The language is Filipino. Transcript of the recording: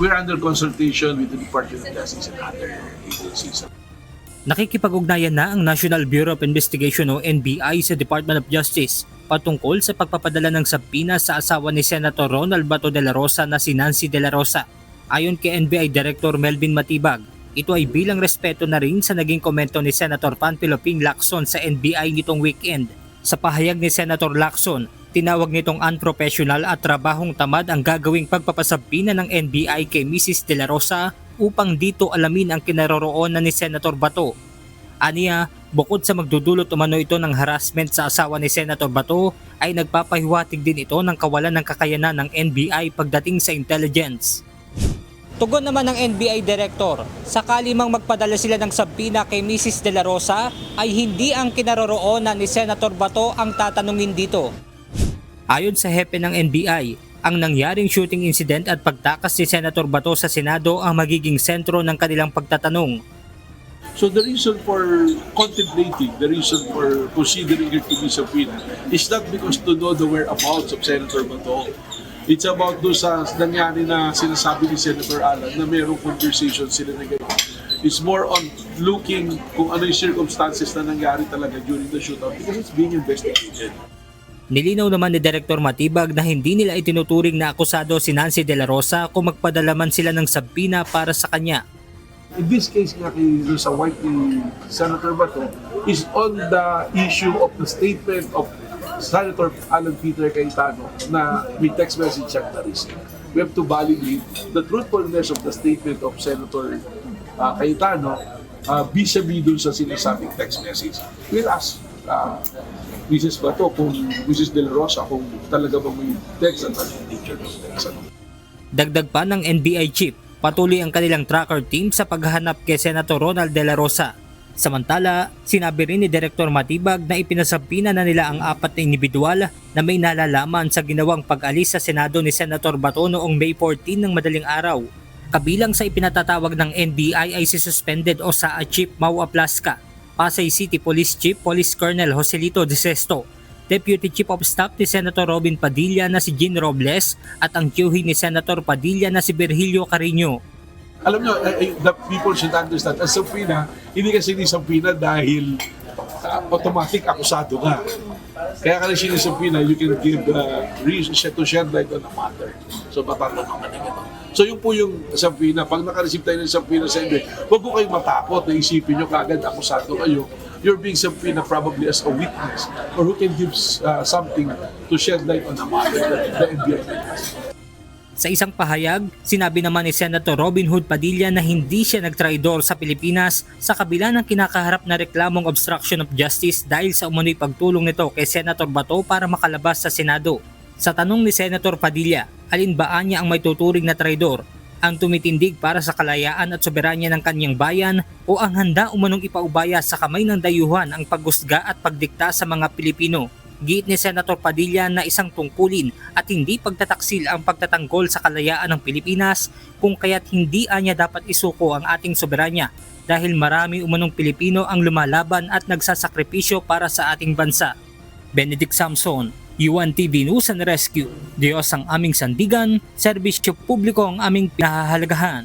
we're under consultation with the Department of Justice and other agencies. Nakikipag-ugnayan na ang National Bureau of Investigation o NBI sa Department of Justice patungkol sa pagpapadala ng subpoena sa asawa ni Senator Ronald Bato de la Rosa na si Nancy de la Rosa. Ayon kay NBI Director Melvin Matibag, ito ay bilang respeto na rin sa naging komento ni Senator Panfilo Ping Lacson sa NBI nitong weekend. Sa pahayag ni Senator Lacson, tinawag nitong unprofessional at trabahong tamad ang gagawing pagpapasabina ng NBI kay Mrs. de la Rosa upang dito alamin ang kinaroroonan ni Senator Bato. Aniya, bukod sa magdudulot umano ito ng harassment sa asawa ni Senator Bato, ay nagpapahiwatig din ito ng kawalan ng kakayanan ng NBI pagdating sa intelligence. Tugon naman ng NBI Director, sakali mang magpadala sila ng subpoena kay Mrs. de la Rosa, ay hindi ang kinaroroonan ni Senator Bato ang tatanungin dito. Ayon sa hepe ng NBI, ang nangyaring shooting incident at pagtakas ni Senator Bato sa Senado ang magiging sentro ng kanilang pagtatanong. So the reason for contemplating, the reason for considering it to be subpoena is not because to know the whereabouts of Senator Bato. It's about doon sa nangyari na sinasabi ni Senator Alan na mayroong conversation sila na gano'n. It's more on looking kung ano yung circumstances na nangyari talaga during the shootout because it's being investigated. Nilinaw naman ni Director Matibag na hindi nila itinuturing na akusado si Nancy de la Rosa kung magpadala man sila ng subpoena para sa kanya. In this case nga kay sa white ni Senator Bato is on the issue of the statement of Senator Alan Peter Cayetano na may text message siya na-receive. We have to validate the truthfulness of the statement of Senator Cayetano vis-a-vis dun sa sinasabing text message. We'll ask Mrs. Bato kung Mrs. De La Rosa kung talaga bang may text at nature ng text. Dagdag pa ng NBI chief, patuloy ang kanilang tracker team sa paghahanap kay Senator Ronald De La Rosa. Samantala, sinabi rin ni Director Matibag na ipinasabina na nila ang 4 na individual na may nalalaman sa ginawang pag-alis sa Senado ni Senator Bato noong May 14 ng madaling araw. Kabilang sa ipinatatawag ng NBI ay si suspended o SAA Chief Mau Aplasca, Pasay City Police Chief Police Colonel Joselito De Sesto, Deputy Chief of Staff ni Senator Robin Padilla na si Jean Robles at ang tiyuhin ni Senator Padilla na si Virgilio Carino. Alam nyo, the people should understand, ang subpoena, hindi kasi subpoena dahil automatic akusado ka. Kaya ka rin sinusubpoena, you can give reason to shed light on a matter. So, matatanong ka na gano'n. So, yun po yung subpoena. Pag nakareceive tayo ng subpoena sa inyo, huwag po kayong matakot na isipin nyo kaagad akusado kayo. You're being subpoena probably as a witness or who can give something to shed light on a matter that the NBI has. Sa isang pahayag, sinabi naman ni Senator Robin Hood Padilla na hindi siya nagtraidor sa Pilipinas sa kabila ng kinakaharap na reklamong obstruction of justice dahil sa umano'y pagtulong nito kay Senator Bato para makalabas sa Senado. Sa tanong ni Senator Padilla, alin ba niya ang may tuturing na traidor? Ang tumitindig para sa kalayaan at soberanya ng kanyang bayan o ang handa umanong ipaubaya sa kamay ng dayuhan ang paghusga at pagdikta sa mga Pilipino? Giit ni Senator Padilla na isang tungkulin at hindi pagtataksil ang pagtatanggol sa kalayaan ng Pilipinas kung kaya't hindi anya dapat isuko ang ating soberanya dahil marami umanong Pilipino ang lumalaban at nagsasakripisyo para sa ating bansa. Benedict Samson, UNTV News and Rescue. Diyos ang aming sandigan, serbisyo publiko ang aming pinahahalagahan.